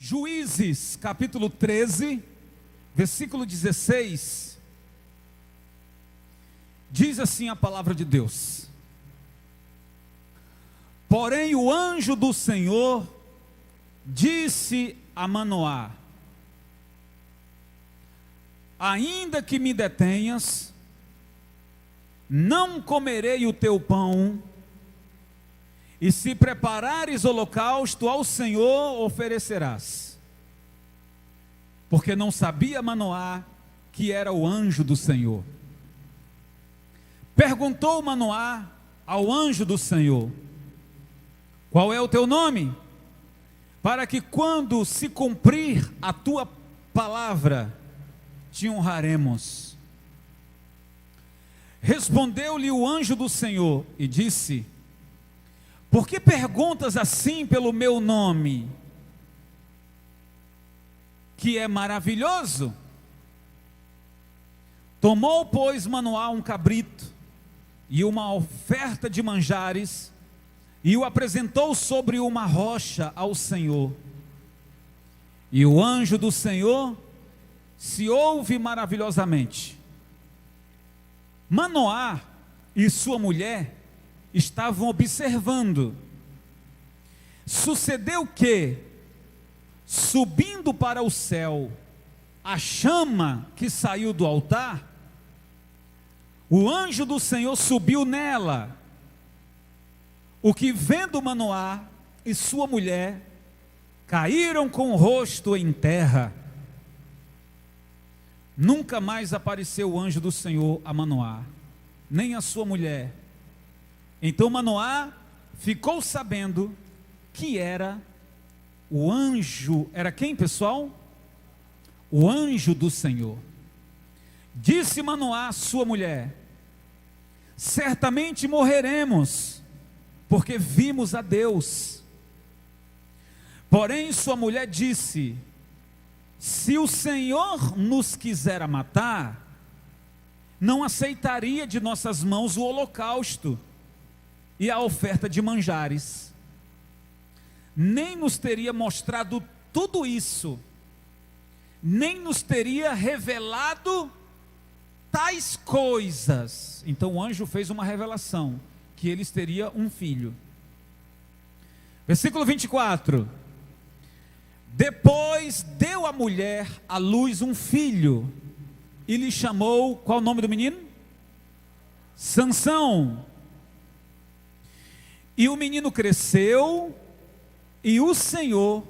Juízes, capítulo 13, versículo 16, diz assim a palavra de Deus: Porém o anjo do Senhor disse a Manoá: ainda que me detenhas, não comerei o teu pão, e se preparares holocausto ao Senhor oferecerás. Porque não sabia Manoá que era o anjo do Senhor. Perguntou Manoá ao anjo do Senhor: qual é o teu nome? Para que quando se cumprir a tua palavra, te honraremos. Respondeu-lhe o anjo do Senhor e disse: por que perguntas assim pelo meu nome, que é maravilhoso? Tomou, pois, Manoá um cabrito e uma oferta de manjares, e o apresentou sobre uma rocha ao Senhor. E o anjo do Senhor se ouve maravilhosamente. Manoá e sua mulher estavam observando. Sucedeu que, subindo para o céu, a chama que saiu do altar, o anjo do Senhor subiu nela, o que vendo Manoá e sua mulher, caíram com o rosto em terra. Nunca mais apareceu o anjo do Senhor a Manoá, nem a sua mulher. Então Manoá ficou sabendo que era o anjo. Era quem, pessoal? O anjo do Senhor. Disse Manoá à sua mulher: certamente morreremos, porque vimos a Deus. Porém sua mulher disse: se o Senhor nos quiser matar, não aceitaria de nossas mãos o holocausto e a oferta de manjares, nem nos teria mostrado tudo isso, nem nos teria revelado tais coisas. Então o anjo fez uma revelação, que eles teriam um filho. Versículo 24: depois deu a mulher à luz um filho, e lhe chamou, qual o nome do menino? Sansão. E o menino cresceu, e o Senhor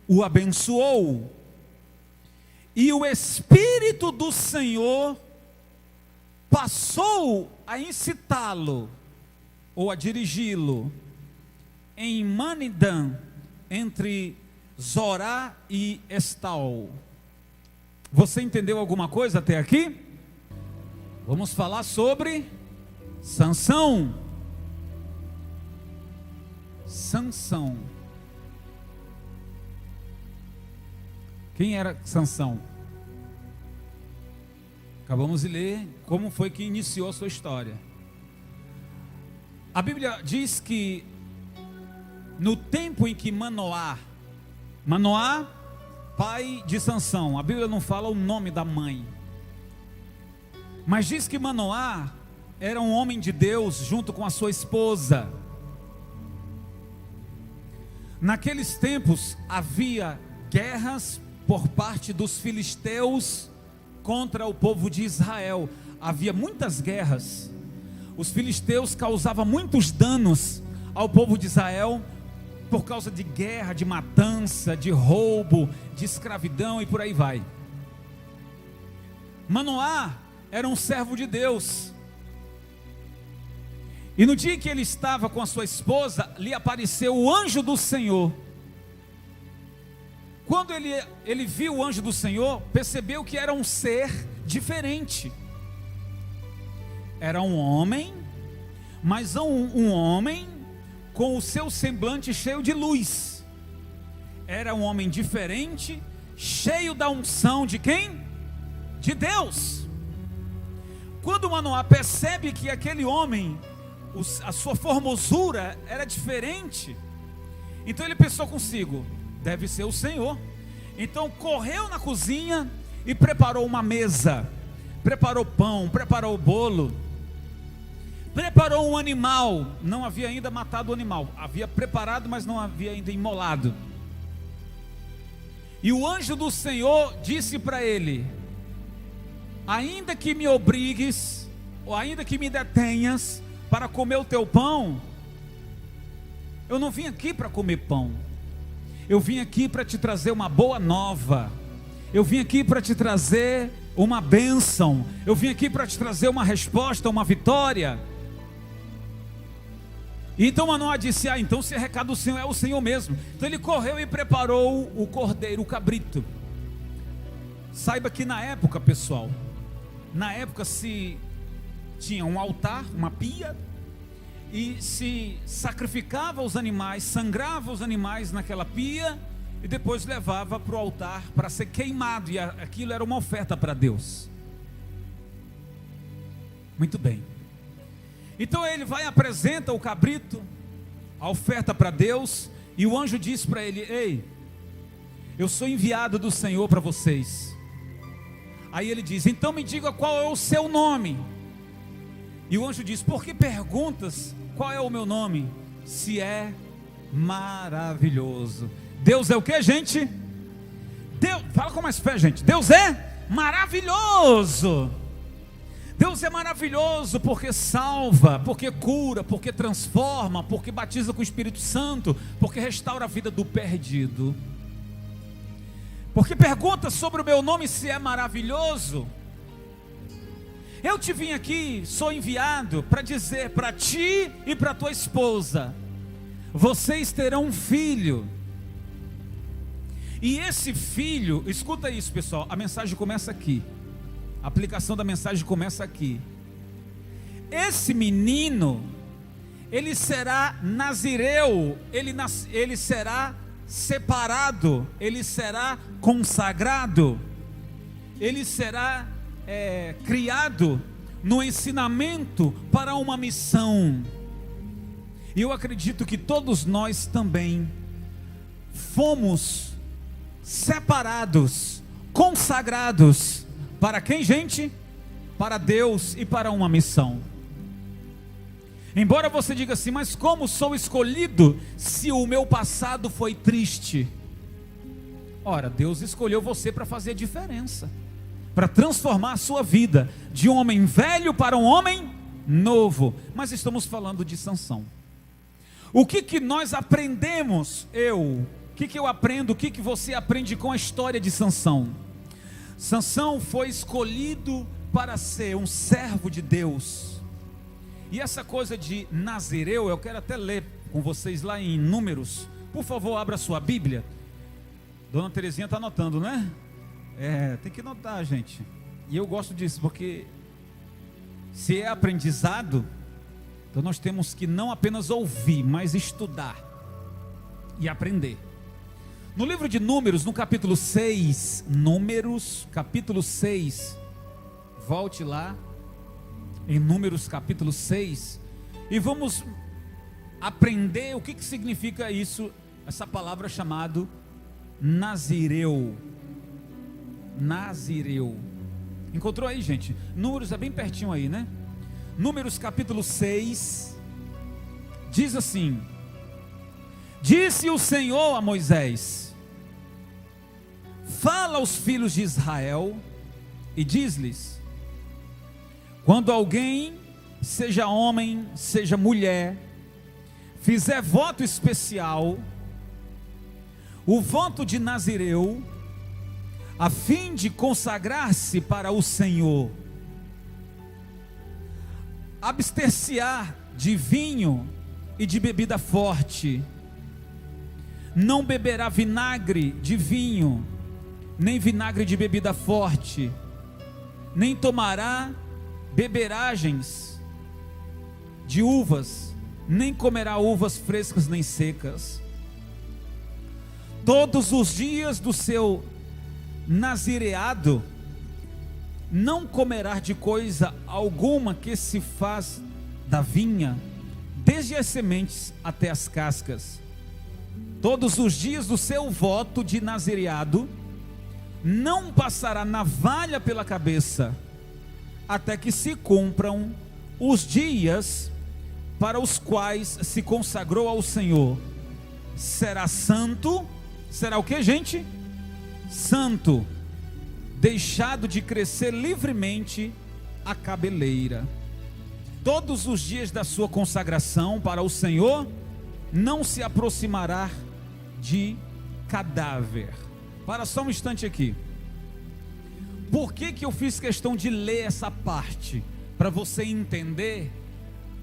o abençoou, e o Espírito do Senhor passou a incitá-lo, ou a dirigi-lo, em Manidã, entre Zorá e Estal. Você entendeu alguma coisa até aqui? Vamos falar sobre Sansão. Sansão. Quem era Sansão? Acabamos de ler como foi que iniciou a sua história. A Bíblia diz que no tempo em que Manoá, pai de Sansão, a Bíblia não fala o nome da mãe, mas diz que Manoá era um homem de Deus junto com a sua esposa. Naqueles tempos havia guerras por parte dos filisteus contra o povo de Israel. Havia muitas guerras. Os filisteus causavam muitos danos ao povo de Israel por causa de guerra, de matança, de roubo, de escravidão e por aí vai. Manoá era um servo de Deus. E no dia que ele estava com a sua esposa, lhe apareceu o anjo do Senhor. Quando ele viu o anjo do Senhor, percebeu que era um ser diferente. Era um homem, mas um homem com o seu semblante cheio de luz. Era um homem diferente, cheio da unção de quem? De Deus. Quando Manoá percebe que aquele homem, a sua formosura era diferente, então ele pensou consigo: Deve ser o Senhor. Então correu na cozinha e preparou uma mesa, preparou pão, preparou bolo, preparou um animal. Não havia ainda matado o animal, havia preparado, mas não havia ainda imolado. E o anjo do Senhor disse para ele: ainda que me obrigues, ou ainda que me detenhas para comer o teu pão, eu não vim aqui para comer pão, eu vim aqui para te trazer uma boa nova, eu vim aqui para te trazer uma bênção, eu vim aqui para te trazer uma resposta, uma vitória. E então Manoá disse: então se é recado do Senhor, é o Senhor mesmo. Então ele correu e preparou o cordeiro, o cabrito. Saiba que na época, pessoal, na época se tinha um altar, uma pia, e se sacrificava os animais, sangrava os animais naquela pia, e depois levava para o altar para ser queimado, e aquilo era uma oferta para Deus. Muito bem. Então ele vai e apresenta o cabrito, a oferta para Deus, e o anjo diz para ele: ei, eu sou enviado do Senhor para vocês. Aí ele diz: então me diga qual é o seu nome. E o anjo diz: por que perguntas qual é o meu nome, se é maravilhoso? Deus é o que, gente? Deus, fala com mais fé, gente. Deus é maravilhoso. Deus é maravilhoso porque salva, porque cura, porque transforma, porque batiza com o Espírito Santo, porque restaura a vida do perdido. Porque pergunta sobre o meu nome se é maravilhoso. Eu te vim aqui, sou enviado para dizer para ti e para tua esposa: vocês terão um filho. E esse filho, escuta isso, pessoal, a mensagem começa aqui. A aplicação da mensagem começa aqui. Esse menino, ele será nazireu, ele será separado, ele será consagrado, ele será criado no ensinamento para uma missão. E eu acredito que todos nós também fomos separados, consagrados. Para quem, gente? Para Deus e para uma missão. Embora você diga assim: mas como sou escolhido se o meu passado foi triste? Ora, Deus escolheu você para fazer diferença, para transformar a sua vida de um homem velho para um homem novo. Mas estamos falando de Sansão. O que nós aprendemos? O que eu aprendo? O que você aprende com a história de Sansão? Sansão foi escolhido para ser um servo de Deus. E essa coisa de nazireu, eu quero até ler com vocês lá em Números. Por favor, abra sua Bíblia. Dona Terezinha está anotando, né? Tem que anotar, gente. E eu gosto disso, porque se é aprendizado, então nós temos que não apenas ouvir, mas estudar e aprender. No livro de Números, no capítulo 6, Números, capítulo 6, volte lá, em Números capítulo 6, e vamos aprender o que significa isso, essa palavra chamada nazireu. Nazireu. Encontrou aí, gente? Números é bem pertinho aí, né? Números capítulo 6, diz assim: disse o Senhor a Moisés: fala aos filhos de Israel e diz-lhes: quando alguém, seja homem, seja mulher, fizer voto especial, o voto de nazireu, a fim de consagrar-se para o Senhor, abster-se-á de vinho e de bebida forte, não beberá vinagre de vinho, nem vinagre de bebida forte, nem tomará beberagens de uvas, nem comerá uvas frescas nem secas. Todos os dias do seu nazireado não comerá de coisa alguma que se faz da vinha, desde as sementes até as cascas. Todos os dias do seu voto de nazireado, não passará navalha pela cabeça, até que se cumpram os dias para os quais se consagrou ao Senhor. Será santo, será o que, gente? Santo, deixado de crescer livremente a cabeleira. Todos os dias da sua consagração para o Senhor, não se aproximará de cadáver. Para só um instante aqui. Por que eu fiz questão de ler essa parte? Para você entender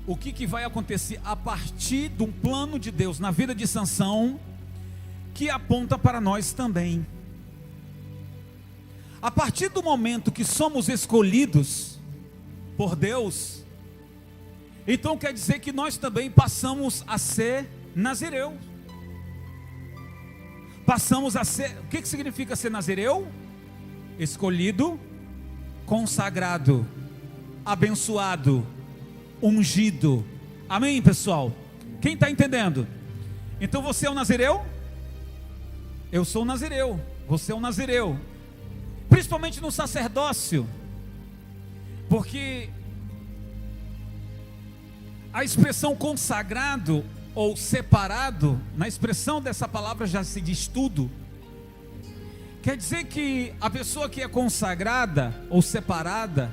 o que vai acontecer a partir de um plano de Deus na vida de Sansão, que aponta para nós também. A partir do momento que somos escolhidos por Deus, então quer dizer que nós também passamos a ser nazireu. Passamos a ser, o que significa ser nazireu? Escolhido, consagrado, abençoado, ungido. Amém, pessoal? Quem está entendendo? Então você é um nazireu? Eu sou um nazireu. Você é um nazireu. Principalmente no sacerdócio, porque a expressão consagrado ou separado, na expressão dessa palavra já se diz tudo. Quer dizer que a pessoa que é consagrada ou separada,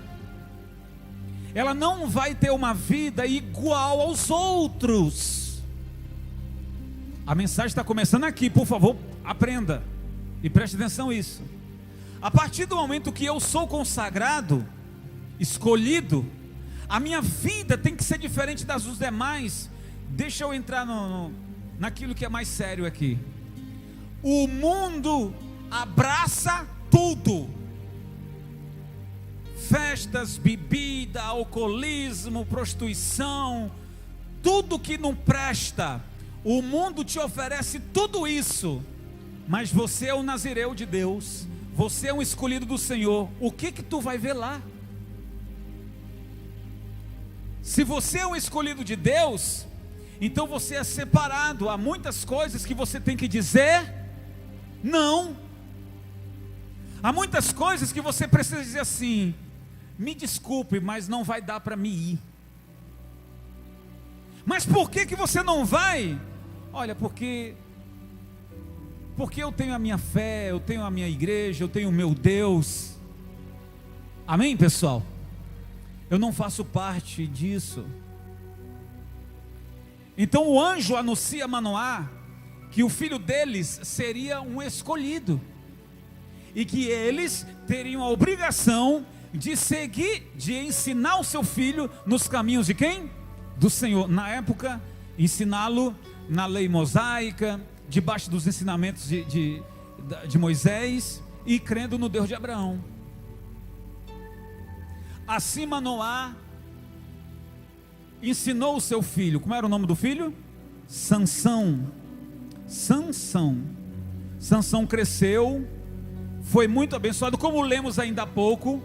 ela não vai ter uma vida igual aos outros. A mensagem está começando aqui, por favor, aprenda e preste atenção nisso. A partir do momento que eu sou consagrado, escolhido, a minha vida tem que ser diferente das dos demais. Deixa eu entrar naquilo que é mais sério aqui. O mundo abraça tudo: festas, bebida, alcoolismo, prostituição, tudo que não presta. O mundo te oferece tudo isso, mas você é um nazireu de Deus, você é um escolhido do Senhor. O que tu vai ver lá? Se você é um escolhido de Deus, então você é separado. Há muitas coisas que você tem que dizer não. Há muitas coisas que você precisa dizer assim: me desculpe, mas não vai dar para me ir. Mas por que você não vai? Olha, porque eu tenho a minha fé, eu tenho a minha igreja, eu tenho o meu Deus. Amém, pessoal? Eu não faço parte disso. Então o anjo anuncia a Manoá que o filho deles seria um escolhido, e que eles teriam a obrigação de seguir, de ensinar o seu filho nos caminhos de quem? Do Senhor. Na época, ensiná-lo na lei mosaica, debaixo dos ensinamentos de Moisés, e crendo no Deus de Abraão. Assim Manoá ensinou o seu filho. Como era o nome do filho? Sansão. Sansão cresceu, foi muito abençoado, como lemos ainda há pouco.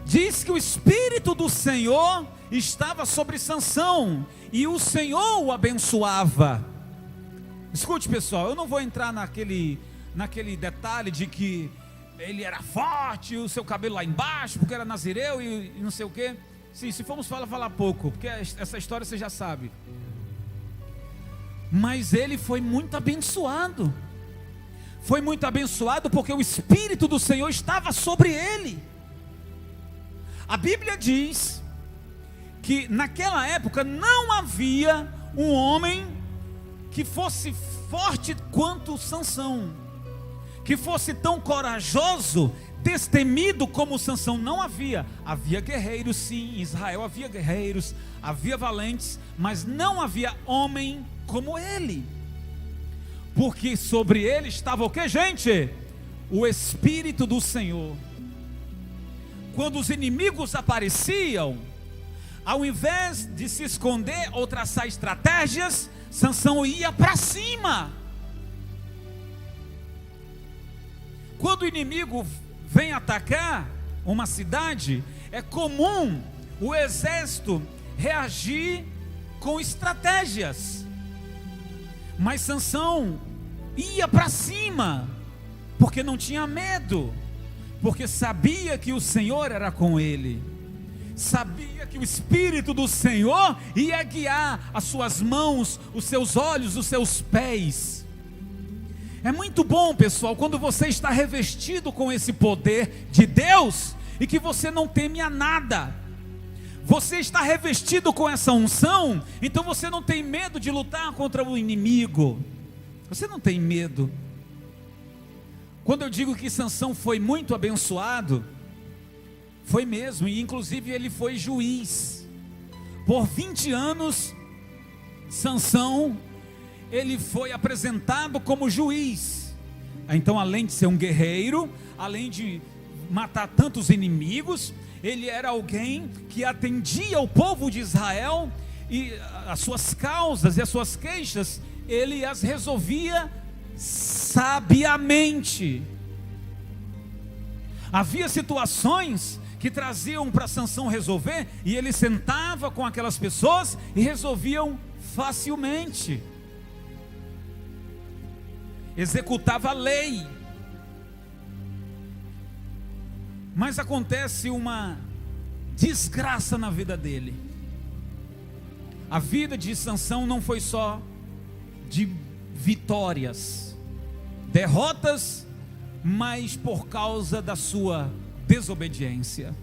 Diz que o Espírito do Senhor estava sobre Sansão, e o Senhor o abençoava. Escute, pessoal, eu não vou entrar naquele detalhe de que ele era forte, o seu cabelo lá embaixo, porque era nazireu e não sei o que. Sim, se formos falar pouco, porque essa história você já sabe. Mas ele foi muito abençoado. Foi muito abençoado porque o Espírito do Senhor estava sobre ele. A Bíblia diz que naquela época não havia um homem que fosse forte quanto Sansão, que fosse tão corajoso, destemido como Sansão. Não havia. Havia guerreiros, sim, em Israel havia guerreiros, havia valentes, mas não havia homem como ele, porque sobre ele estava o que, gente? O Espírito do Senhor. Quando os inimigos apareciam, ao invés de se esconder ou traçar estratégias, Sansão ia para cima. Quando o inimigo vem atacar uma cidade, é comum o exército reagir com estratégias. Mas Sansão ia para cima, porque não tinha medo, porque sabia que o Senhor era com ele, sabia que o Espírito do Senhor ia guiar as suas mãos, os seus olhos, os seus pés. É muito bom, pessoal, quando você está revestido com esse poder de Deus e que você não teme a nada. Você está revestido com essa unção, então você não tem medo de lutar contra o inimigo. Você não tem medo. Quando eu digo que Sansão foi muito abençoado, foi mesmo, e inclusive ele foi juiz. Por 20 anos, Sansão, ele foi apresentado como juiz. Então, além de ser um guerreiro, além de matar tantos inimigos, ele era alguém que atendia o povo de Israel, e as suas causas e as suas queixas, ele as resolvia sabiamente. Havia situações que traziam para Sansão resolver, e ele sentava com aquelas pessoas e resolviam facilmente. Executava a lei. Mas acontece uma desgraça na vida dele. A vida de Sansão não foi só de vitórias, derrotas, mas por causa da sua desobediência.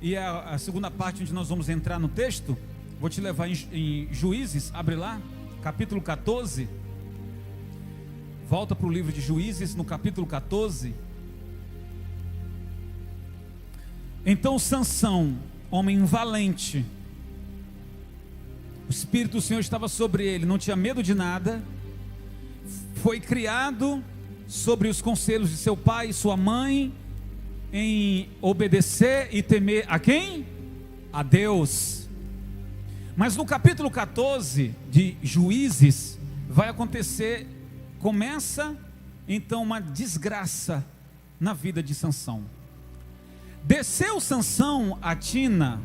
E a segunda parte onde nós vamos entrar no texto, vou te levar em Juízes, abre lá, capítulo 14. Volta para o livro de Juízes, no capítulo 14. Então Sansão, homem valente, o Espírito do Senhor estava sobre ele, não tinha medo de nada, foi criado sobre os conselhos de seu pai e sua mãe, em obedecer e temer a quem? A Deus. Mas no capítulo 14 de Juízes, vai acontecer, começa então uma desgraça na vida de Sansão. Desceu Sansão a Tina,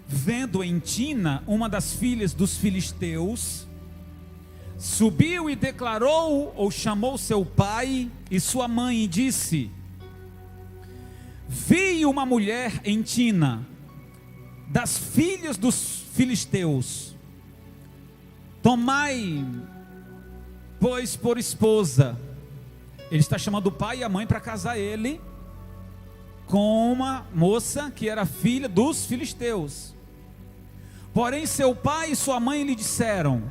vendo em Tina uma das filhas dos filisteus, subiu e declarou, ou chamou seu pai e sua mãe e disse: vi uma mulher em Tina, das filhas dos filisteus, tomai, pois, por esposa. Ele está chamando o pai e a mãe para casar ele com uma moça que era filha dos filisteus. Porém seu pai e sua mãe lhe disseram: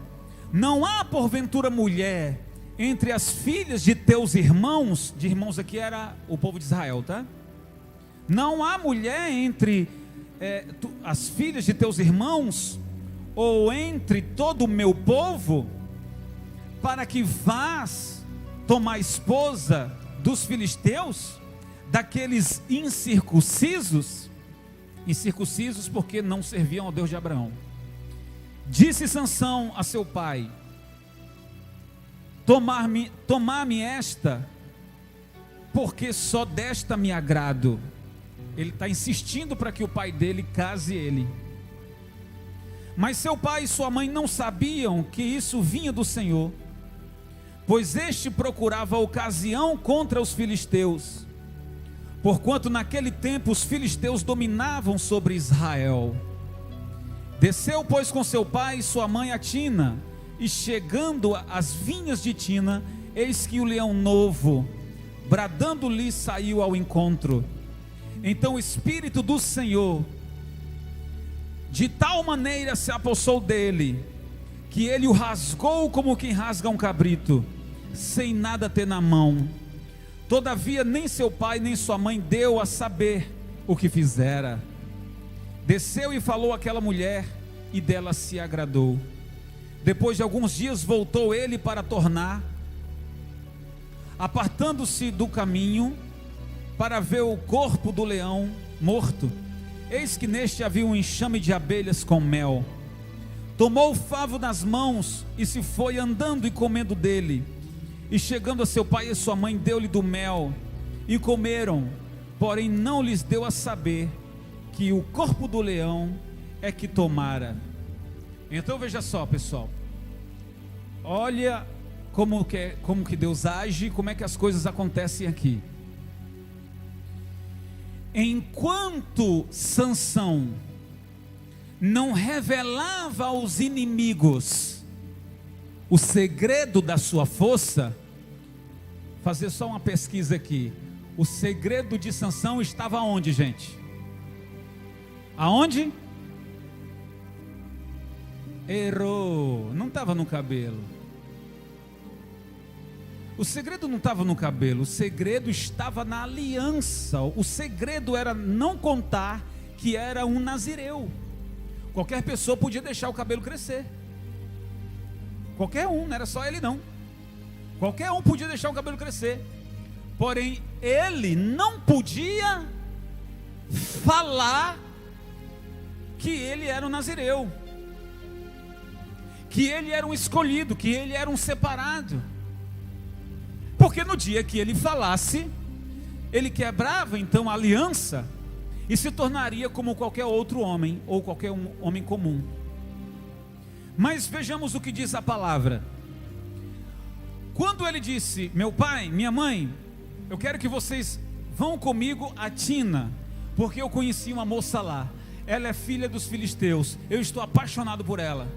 não há porventura mulher entre as filhas de teus irmãos? De irmãos aqui era o povo de Israel, tá? Não há mulher entre as filhas de teus irmãos, ou entre todo o meu povo, para que vás tomar esposa dos filisteus, daqueles incircuncisos? Incircuncisos porque não serviam ao Deus de Abraão. Disse Sansão a seu pai: tomar-me esta, porque só desta me agrado. Ele está insistindo para que o pai dele case ele. Mas seu pai e sua mãe não sabiam que isso vinha do Senhor, pois este procurava ocasião contra os filisteus, porquanto naquele tempo os filisteus dominavam sobre Israel. Desceu, pois, com seu pai e sua mãe a Tina, e chegando às vinhas de Tina, eis que o leão novo, bradando-lhe, saiu ao encontro. Então o Espírito do Senhor de tal maneira se apossou dele, que ele o rasgou como quem rasga um cabrito, sem nada ter na mão. Todavia nem seu pai nem sua mãe deu a saber o que fizera. Desceu e falou àquela mulher, e dela se agradou. Depois de alguns dias voltou ele para tornar, apartando-se do caminho para ver o corpo do leão morto. Eis que neste havia um enxame de abelhas com mel. Tomou o favo nas mãos e se foi andando e comendo dele. E chegando a seu pai e sua mãe, deu-lhe do mel e comeram, porém não lhes deu a saber que o corpo do leão é que tomara. Então veja só, pessoal, Olha como que Deus age, como é que as coisas acontecem aqui. Enquanto Sansão não revelava aos inimigos o segredo da sua força, fazer só uma pesquisa aqui. O segredo de Sansão estava onde, gente? Aonde? Errou, não estava no cabelo. O segredo não estava no cabelo, o segredo estava na aliança. O segredo era não contar que era um nazireu. Qualquer pessoa podia deixar o cabelo crescer. Qualquer um, não era só ele não. Qualquer um podia deixar o cabelo crescer. Porém, ele não podia falar que ele era um nazireu, que ele era um escolhido, que ele era um separado. Porque no dia que ele falasse, ele quebrava então a aliança e se tornaria como qualquer outro homem, ou qualquer homem comum. Mas vejamos o que diz a palavra. Quando ele disse: meu pai, minha mãe, eu quero que vocês vão comigo a Tina, porque eu conheci uma moça lá, ela é filha dos filisteus, eu estou apaixonado por ela.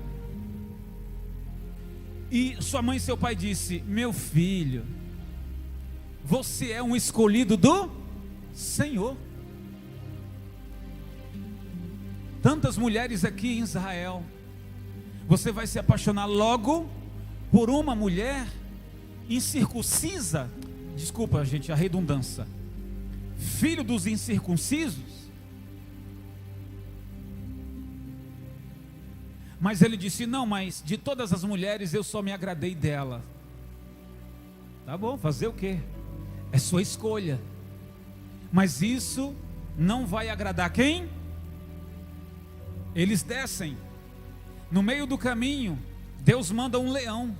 E sua mãe e seu pai disse: meu filho, você é um escolhido do Senhor. Tantas mulheres aqui em Israel, você vai se apaixonar logo por uma mulher incircuncisa, desculpa gente, a redundância, filho dos incircuncisos. Mas ele disse: não, mas de todas as mulheres eu só me agradei dela. Tá bom, fazer o quê? É sua escolha. Mas isso não vai agradar quem? Eles descem. No meio do caminho, Deus manda um leão.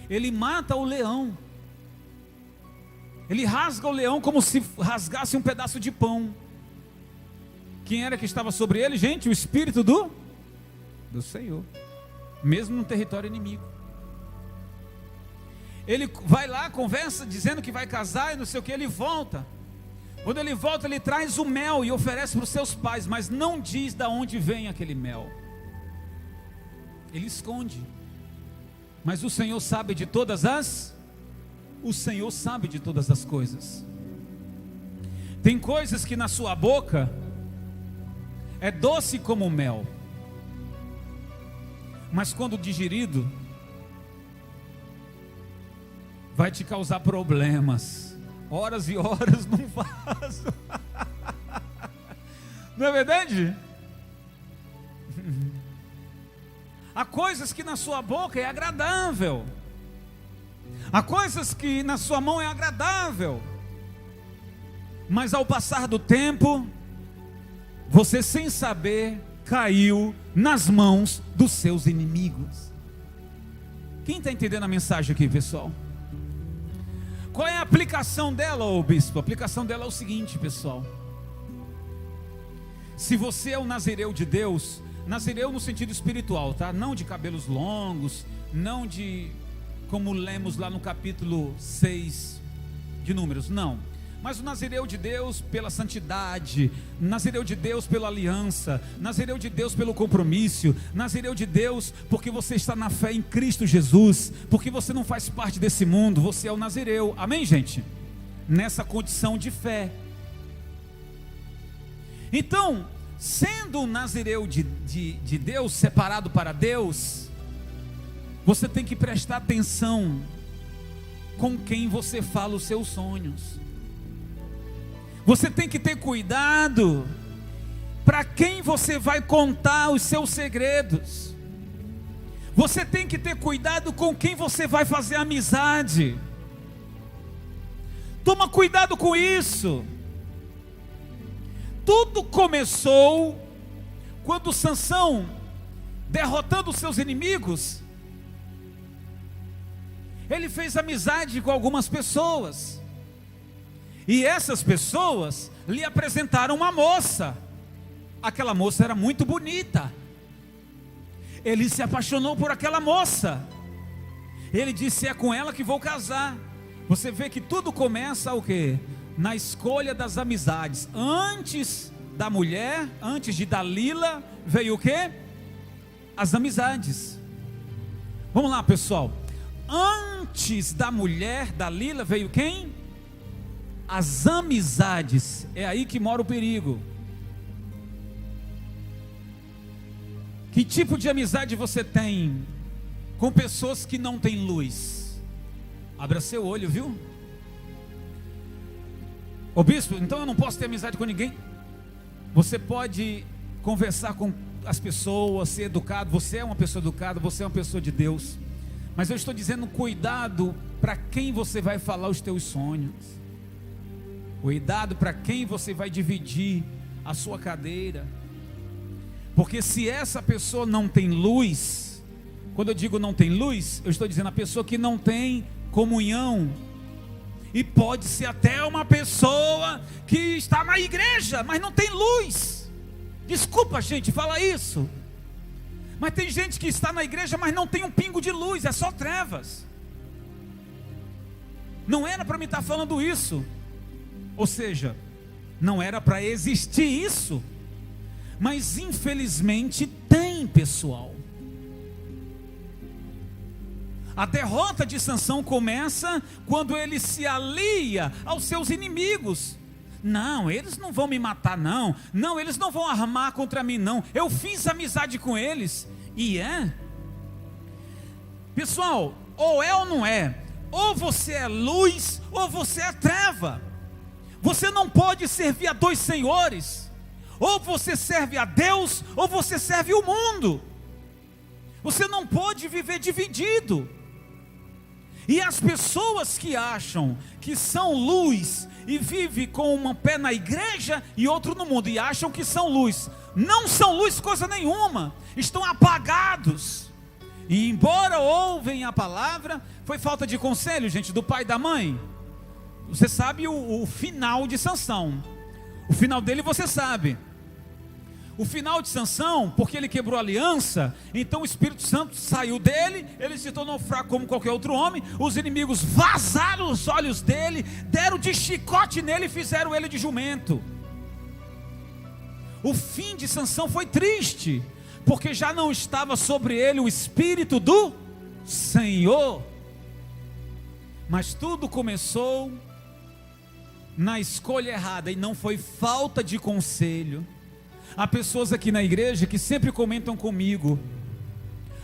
Ele mata o leão. Ele rasga o leão como se rasgasse um pedaço de pão. Quem era que estava sobre ele, gente? O Espírito do Senhor, mesmo no território inimigo. Ele vai lá, conversa, dizendo que vai casar e não sei o que, ele volta. Quando ele volta, ele traz o mel e oferece para os seus pais, mas não diz de onde vem aquele mel. Ele esconde. Mas o Senhor sabe de todas as coisas. Tem coisas que na sua boca é doce como mel, mas quando digerido, vai te causar problemas, horas e horas num vaso. Não é verdade? Há coisas que na sua boca é agradável, há coisas que na sua mão é agradável, mas ao passar do tempo, você sem saber caiu nas mãos dos seus inimigos. Quem está entendendo a mensagem aqui, pessoal? Qual é a aplicação dela, ô bispo? A aplicação dela é o seguinte, pessoal: se você é o nazireu de Deus, nazireu no sentido espiritual, tá? Não de cabelos longos, não de, como lemos lá no capítulo 6 de Números, não. Mas o nazireu de Deus pela santidade, nazireu de Deus pela aliança, nazireu de Deus pelo compromisso, nazireu de Deus porque você está na fé em Cristo Jesus, porque você não faz parte desse mundo, você é o nazireu, amém, gente? Nessa condição de fé. Então, sendo um nazireu de Deus, separado para Deus, você tem que prestar atenção com quem você fala os seus sonhos. Você tem que ter cuidado para quem você vai contar os seus segredos. Você tem que ter cuidado com quem você vai fazer amizade. Toma cuidado com isso. Tudo começou quando Sansão, derrotando os seus inimigos, ele fez amizade com algumas pessoas. E essas pessoas lhe apresentaram uma moça. Aquela moça era muito bonita. Ele se apaixonou por aquela moça. Ele disse: é com ela que vou casar. Você vê que tudo começa o quê? Na escolha das amizades. Antes da mulher, antes de Dalila, veio o quê? As amizades. Vamos lá, pessoal. Antes da mulher Dalila veio quem? As amizades. É aí que mora o perigo. Que tipo de amizade você tem com pessoas que não têm luz? Abra seu olho, viu? Ô bispo, então eu não posso ter amizade com ninguém? Você pode conversar com as pessoas, ser educado. Você é uma pessoa educada, você é uma pessoa de Deus. Mas eu estou dizendo, cuidado para quem você vai falar os teus sonhos. Cuidado para quem você vai dividir a sua cadeira. Porque se essa pessoa não tem luz, quando eu digo não tem luz, eu estou dizendo a pessoa que não tem comunhão. E pode ser até uma pessoa que está na igreja, mas não tem luz. Desculpa, gente, falar isso. Mas tem gente que está na igreja, mas não tem um pingo de luz, é só trevas. Não era para me estar falando isso. Ou seja, não era para existir isso. Mas infelizmente tem, pessoal. A derrota de Sansão começa quando ele se alia aos seus inimigos. Não, eles não vão me matar não. Não, eles não vão armar contra mim não. Eu fiz amizade com eles. E é. Pessoal, ou é ou não é. Ou você é luz ou você é treva. Você não pode servir a dois senhores. Ou você serve a Deus ou você serve o mundo. Você não pode viver dividido. E as pessoas que acham que são luz e vivem com um pé na igreja e outro no mundo, e acham que são luz, não são luz coisa nenhuma, estão apagados. E embora ouvem a palavra, foi falta de conselho, gente, do pai e da mãe. Você sabe o final de Sansão. O final dele você sabe. O final de Sansão, porque ele quebrou a aliança, então o Espírito Santo saiu dele, ele se tornou fraco como qualquer outro homem, os inimigos vazaram os olhos dele, deram de chicote nele e fizeram ele de jumento. O fim de Sansão foi triste, porque já não estava sobre ele o Espírito do Senhor. Mas tudo começou na escolha errada, e não foi falta de conselho. Há pessoas aqui na igreja que sempre comentam comigo: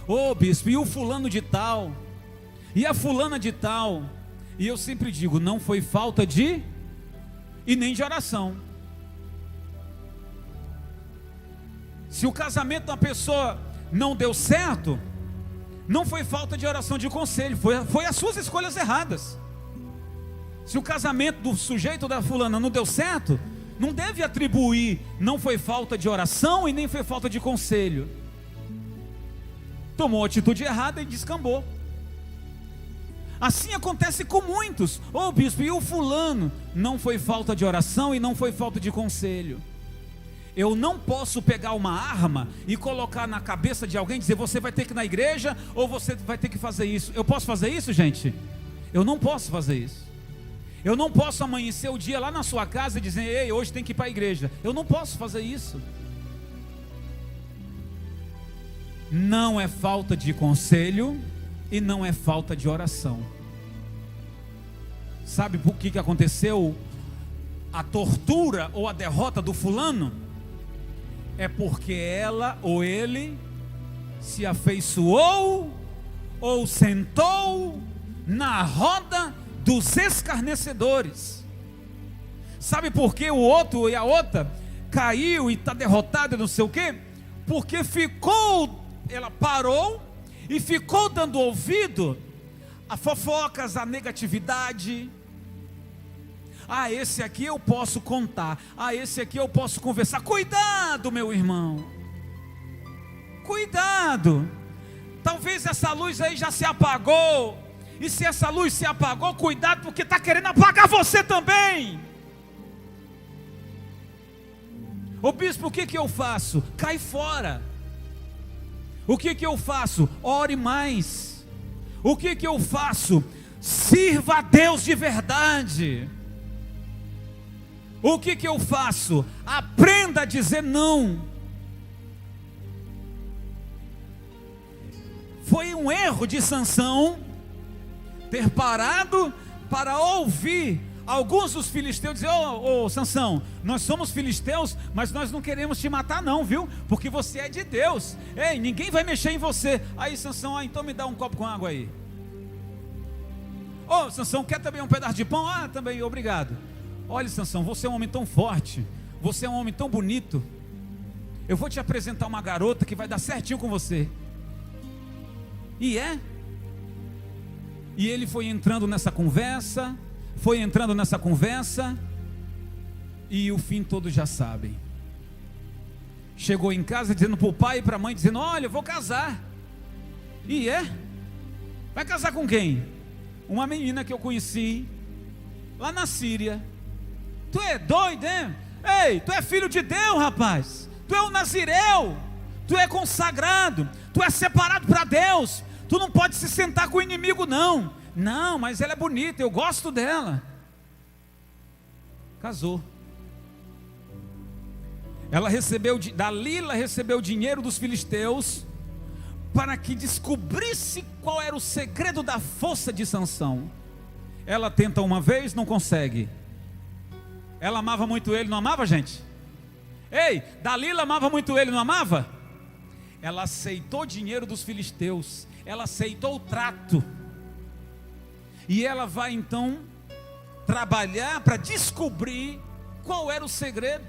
ô bispo, e o fulano de tal? E a fulana de tal? E eu sempre digo, não foi falta de, e nem de oração. Se o casamento da pessoa não deu certo, não foi falta de oração, de conselho, foi as suas escolhas erradas. Se o casamento do sujeito ou da fulana não deu certo, não deve atribuir, não foi falta de oração e nem foi falta de conselho. Tomou a atitude errada e descambou. Assim acontece com muitos. Ô bispo, e o fulano? Não foi falta de oração e não foi falta de conselho. Eu não posso pegar uma arma e colocar na cabeça de alguém e dizer, você vai ter que ir na igreja ou você vai ter que fazer isso. Eu posso fazer isso, gente? Eu não posso fazer isso. Eu não posso amanhecer o dia lá na sua casa e dizer, ei, hoje tem que ir para a igreja. Eu não posso fazer isso. Não é falta de conselho e não é falta de oração. Sabe por que aconteceu a tortura ou a derrota do fulano? É porque ela ou ele se afeiçoou ou sentou na roda dos escarnecedores. Sabe por que o outro e a outra caiu e está derrotado, não sei o quê? Porque ela parou e ficou dando ouvido a fofocas, a negatividade. Ah, esse aqui eu posso contar. Ah, esse aqui eu posso conversar. Cuidado, meu irmão. Cuidado. Talvez essa luz aí já se apagou. E se essa luz se apagou, cuidado, porque está querendo apagar você também. Ô bispo, o que eu faço? Cai fora. O que eu faço? Ore mais. O que eu faço? Sirva a Deus de verdade. O que eu faço? Aprenda a dizer não. Foi um erro de Sansão ter parado para ouvir alguns dos filisteus dizer: ô Sansão, nós somos filisteus, mas nós não queremos te matar não, viu? Porque você é de Deus. Ei, ninguém vai mexer em você. Aí Sansão, então me dá um copo com água aí. Ô Sansão, quer também um pedaço de pão? Ah, também, obrigado. Olha Sansão, você é um homem tão forte, você é um homem tão bonito, eu vou te apresentar uma garota que vai dar certinho com você. E ele foi entrando nessa conversa, e o fim todos já sabem. Chegou em casa dizendo para o pai e para a mãe, dizendo: olha, eu vou casar. Vai casar com quem? Uma menina que eu conheci lá na Síria. Tu é doido, hein? Ei, tu é filho de Deus, rapaz. Tu é um nazireu, tu é consagrado, tu é separado para Deus. Tu não pode se sentar com o inimigo não. Não, mas ela é bonita, eu gosto dela. Casou. Dalila recebeu o dinheiro dos filisteus para que descobrisse qual era o segredo da força de Sansão. Ela tenta uma vez, não consegue. Ela amava muito ele, não amava, gente? Ei, Dalila amava muito ele, não amava? Ela aceitou o dinheiro dos filisteus, ela aceitou o trato, e ela vai então trabalhar para descobrir qual era o segredo.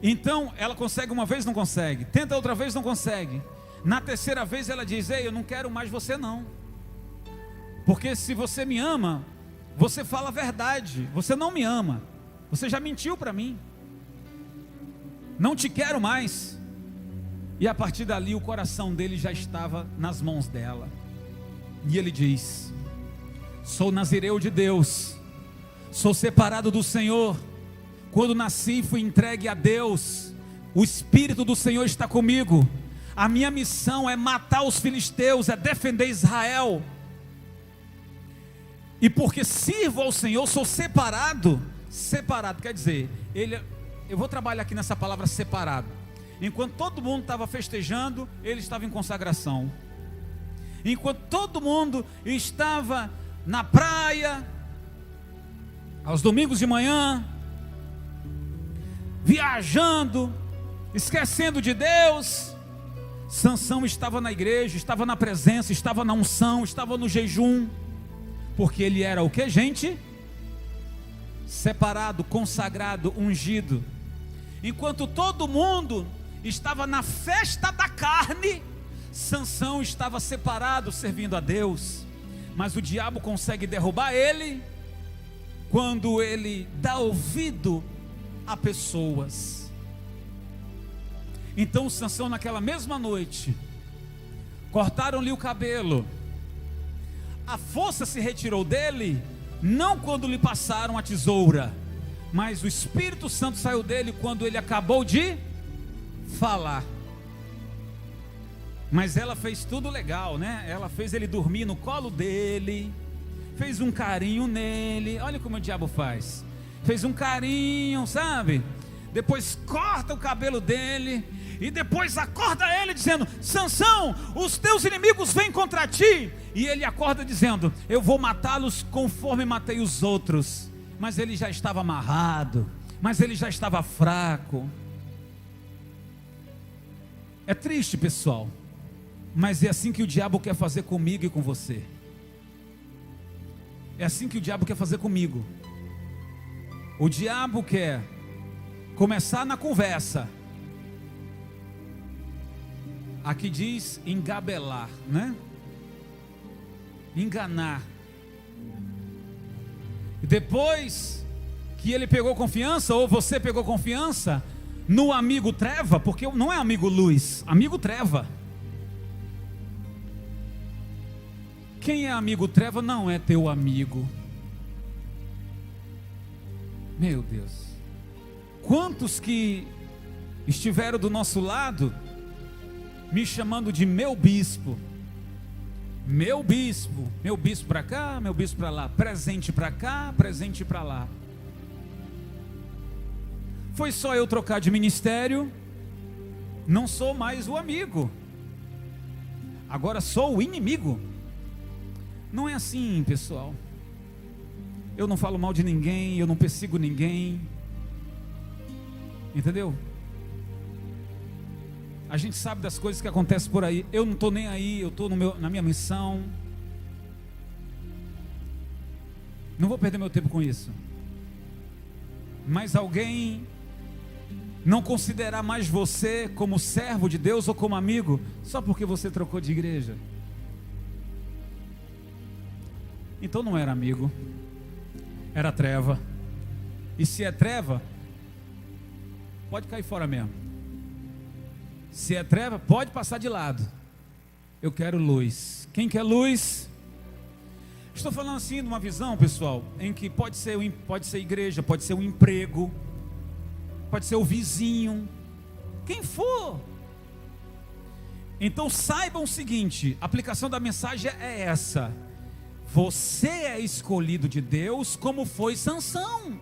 Então ela consegue uma vez, não consegue, tenta outra vez, não consegue. Na terceira vez ela diz: ei, eu não quero mais você não, porque se você me ama, você fala a verdade. Você não me ama, você já mentiu para mim, não te quero mais. E a partir dali o coração dele já estava nas mãos dela. E ele diz: sou nazireu de Deus, sou separado do Senhor. Quando nasci fui entregue a Deus. O Espírito do Senhor está comigo. A minha missão é matar os filisteus, é defender Israel. E porque sirvo ao Senhor, sou separado. Separado quer dizer, eu vou trabalhar aqui nessa palavra separado. Enquanto todo mundo estava festejando, ele estava em consagração. Enquanto todo mundo estava na praia, aos domingos de manhã, viajando, esquecendo de Deus, Sansão estava na igreja, estava na presença, estava na unção, estava no jejum. Porque ele era o que, gente? Separado, consagrado, ungido. Enquanto todo mundo estava na festa da carne, Sansão estava separado, servindo a Deus. Mas o diabo consegue derrubar ele quando ele dá ouvido a pessoas. Então Sansão, naquela mesma noite, cortaram-lhe o cabelo. A força se retirou dele, não quando lhe passaram a tesoura, mas o Espírito Santo saiu dele quando ele acabou de falar. Mas ela fez tudo legal, né? Ela fez ele dormir no colo dele, fez um carinho nele. Olha como o diabo faz. Fez um carinho, sabe? Depois corta o cabelo dele e depois acorda ele dizendo: Sansão, os teus inimigos vêm contra ti. E ele acorda dizendo: eu vou matá-los conforme matei os outros. Mas ele já estava amarrado, mas ele já estava fraco. É triste, pessoal, mas é assim que o diabo quer fazer comigo e com você. É assim que o diabo quer fazer comigo. O diabo quer começar na conversa. Aqui diz engabelar, né? Enganar. E depois que ele pegou confiança, ou você pegou confiança no amigo treva, porque não é amigo luz, amigo treva. Quem é amigo treva não é teu amigo. Meu Deus, quantos que estiveram do nosso lado me chamando de meu bispo. Meu bispo para cá, meu bispo para lá, presente para cá, presente para lá. Foi só eu trocar de ministério, não sou mais o amigo, agora sou o inimigo. Não é assim, pessoal. Eu não falo mal de ninguém, eu não persigo ninguém, entendeu? A gente sabe das coisas que acontecem por aí. Eu não estou nem aí, eu estou na minha missão. Não vou perder meu tempo com isso. Mas alguém não considerar mais você como servo de Deus ou como amigo, só porque você trocou de igreja, então não era amigo, era treva. E se é treva, pode cair fora mesmo. Se é treva, pode passar de lado. Eu quero luz. Quem quer luz? Estou falando assim de uma visão, pessoal, em que pode ser igreja, pode ser um emprego, pode ser o vizinho, quem for. Então saibam o seguinte, a aplicação da mensagem é essa: você é escolhido de Deus, como foi Sansão.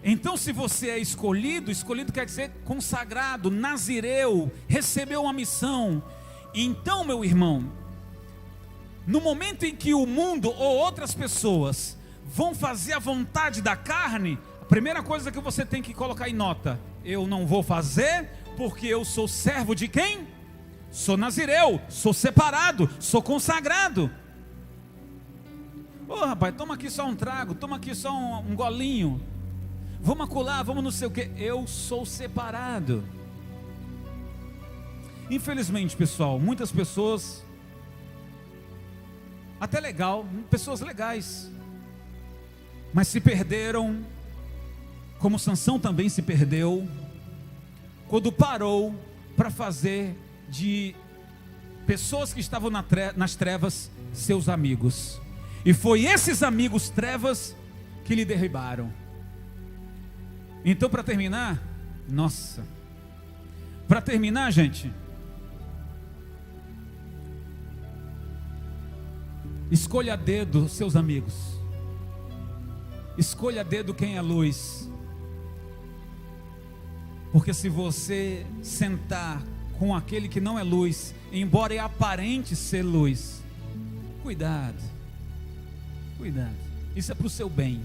Então, se você é escolhido quer dizer consagrado, nazireu, recebeu uma missão. Então, meu irmão, no momento em que o mundo ou outras pessoas vão fazer a vontade da carne, a primeira coisa que você tem que colocar em nota: eu não vou fazer, porque eu sou servo de quem? Sou nazireu, sou separado, sou consagrado. Ô rapaz, toma aqui só um trago, toma aqui só um golinho, vamos acolá, vamos não sei o que. Eu sou separado. Infelizmente, pessoal, muitas pessoas, até legal, pessoas legais, mas se perderam, como Sansão também se perdeu, quando parou para fazer de pessoas que estavam nas trevas seus amigos. E foi esses amigos trevas que lhe derribaram. Então, para terminar, gente, escolha a dedo seus amigos, escolha a dedo quem é luz, porque se você sentar com aquele que não é luz, embora é aparente ser luz, cuidado, isso é para o seu bem.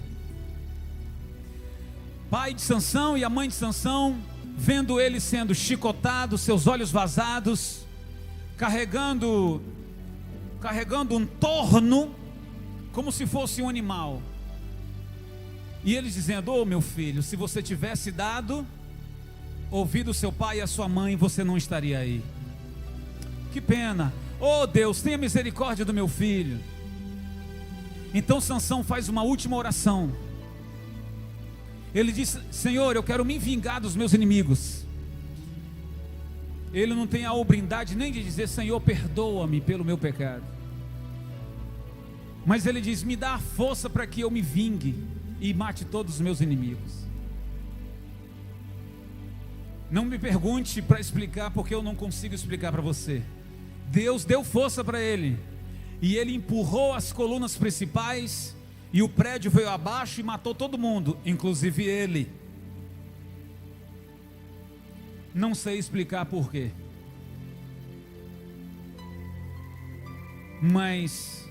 Pai de Sansão e a mãe de Sansão, vendo ele sendo chicotado, seus olhos vazados, carregando um torno, como se fosse um animal, e eles dizendo: ô meu filho, se você tivesse dado ouvido seu pai e a sua mãe, você não estaria aí. Que pena. Oh Deus, tenha misericórdia do meu filho. Então Sansão faz uma última oração. Ele diz: Senhor, eu quero me vingar dos meus inimigos. Ele não tem a obrigação nem de dizer: Senhor, perdoa-me pelo meu pecado, mas ele diz: me dá a força para que eu me vingue e mate todos os meus inimigos. Não me pergunte para explicar, porque eu não consigo explicar para você. Deus deu força para ele, e ele empurrou as colunas principais, e o prédio veio abaixo e matou todo mundo, inclusive ele. Não sei explicar porquê, mas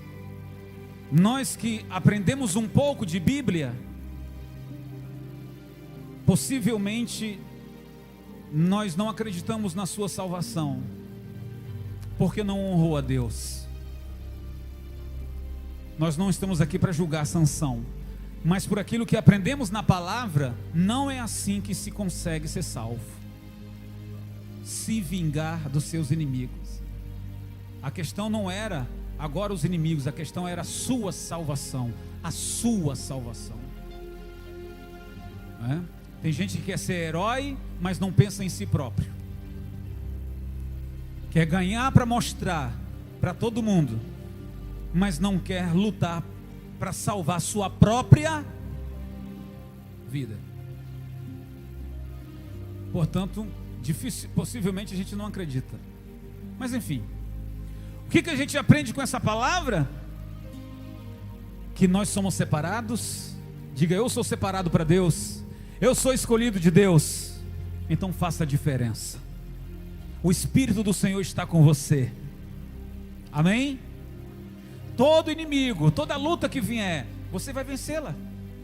nós que aprendemos um pouco de Bíblia, possivelmente nós não acreditamos na sua salvação, porque não honrou a Deus. Nós não estamos aqui para julgar Sansão, mas por aquilo que aprendemos na palavra, não é assim que se consegue ser salvo. Se vingar dos seus inimigos. A questão não era agora os inimigos, a questão era a sua salvação. A sua salvação. Tem gente que quer ser herói, mas não pensa em si próprio. Quer ganhar para mostrar para todo mundo, mas não quer lutar para salvar sua própria vida. Portanto, possivelmente a gente não acredita. Mas enfim, o que a gente aprende com essa palavra? Que nós somos separados. Diga: eu sou separado para Deus, eu sou escolhido de Deus. Então faça a diferença. O Espírito do Senhor está com você. Amém? Todo inimigo, toda luta que vier, você vai vencê-la,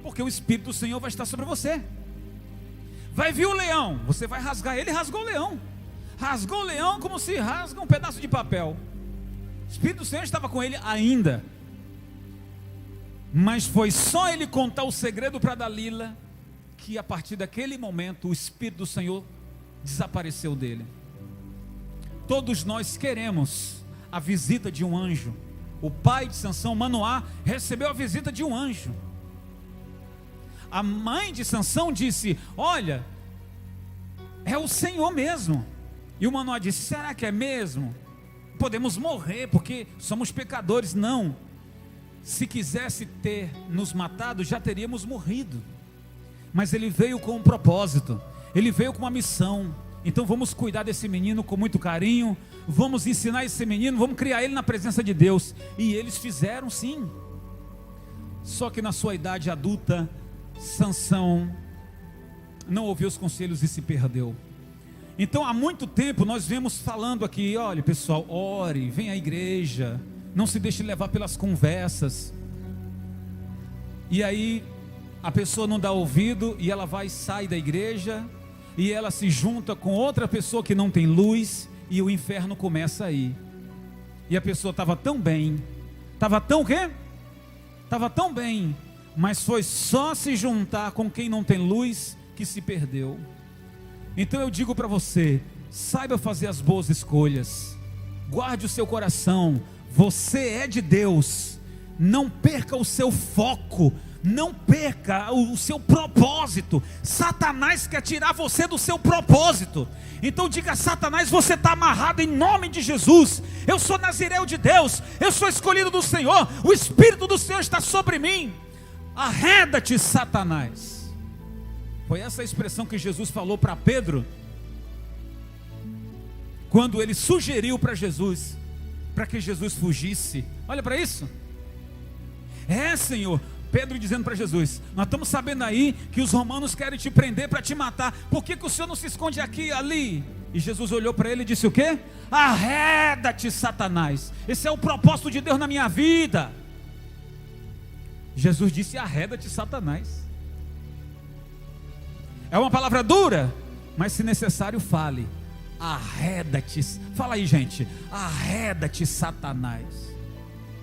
porque o Espírito do Senhor vai estar sobre você. Vai vir o leão, você vai rasgar ele. Rasgou o leão. Rasgou o leão como se rasga um pedaço de papel. O Espírito do Senhor estava com ele ainda. Mas foi só ele contar o segredo para Dalila, que a partir daquele momento o Espírito do Senhor desapareceu dele. Todos nós queremos a visita de um anjo. O pai de Sansão, Manoá, recebeu a visita de um anjo. A mãe de Sansão disse: olha, é o Senhor mesmo. E o Manoá disse: será que é mesmo? Podemos morrer porque somos pecadores. Não, se quisesse ter nos matado, já teríamos morrido. Mas ele veio com um propósito, ele veio com uma missão. Então vamos cuidar desse menino com muito carinho, vamos ensinar esse menino, vamos criar ele na presença de Deus. E eles fizeram, sim. Só que na sua idade adulta, Sansão não ouviu os conselhos e se perdeu. Então há muito tempo nós vemos falando aqui: olha pessoal, ore, vem à igreja, não se deixe levar pelas conversas. E aí a pessoa não dá ouvido e ela vai, sai da igreja, e ela se junta com outra pessoa que não tem luz, e o inferno começa aí. E a pessoa estava tão bem, estava tão o quê? Estava tão bem, mas foi só se juntar com quem não tem luz que se perdeu. Então eu digo para você: saiba fazer as boas escolhas, guarde o seu coração, você é de Deus, não perca o seu foco, não perca o seu propósito. Satanás quer tirar você do seu propósito. Então diga: Satanás, você está amarrado em nome de Jesus. Eu sou nazireu de Deus, eu sou escolhido do Senhor, o Espírito do Senhor está sobre mim. Arreda-te, Satanás. Foi essa a expressão que Jesus falou para Pedro, quando ele sugeriu para Jesus, para que Jesus fugisse. Olha para isso. Senhor, Pedro dizendo para Jesus: nós estamos sabendo aí que os romanos querem te prender para te matar. Por que o Senhor não se esconde aqui e ali? E Jesus olhou para ele e disse o quê? Arreda-te, Satanás. Esse é o propósito de Deus na minha vida. Jesus disse: arreda-te, Satanás. É uma palavra dura, mas se necessário fale. Arreda-te. Fala aí, gente. Arreda-te, Satanás.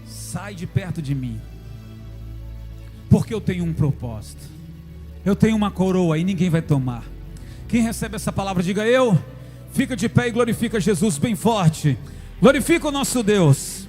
Sai de perto de mim, porque eu tenho um propósito, eu tenho uma coroa e ninguém vai tomar. Quem recebe essa palavra, diga eu. Fica de pé e glorifica Jesus bem forte. Glorifica o nosso Deus.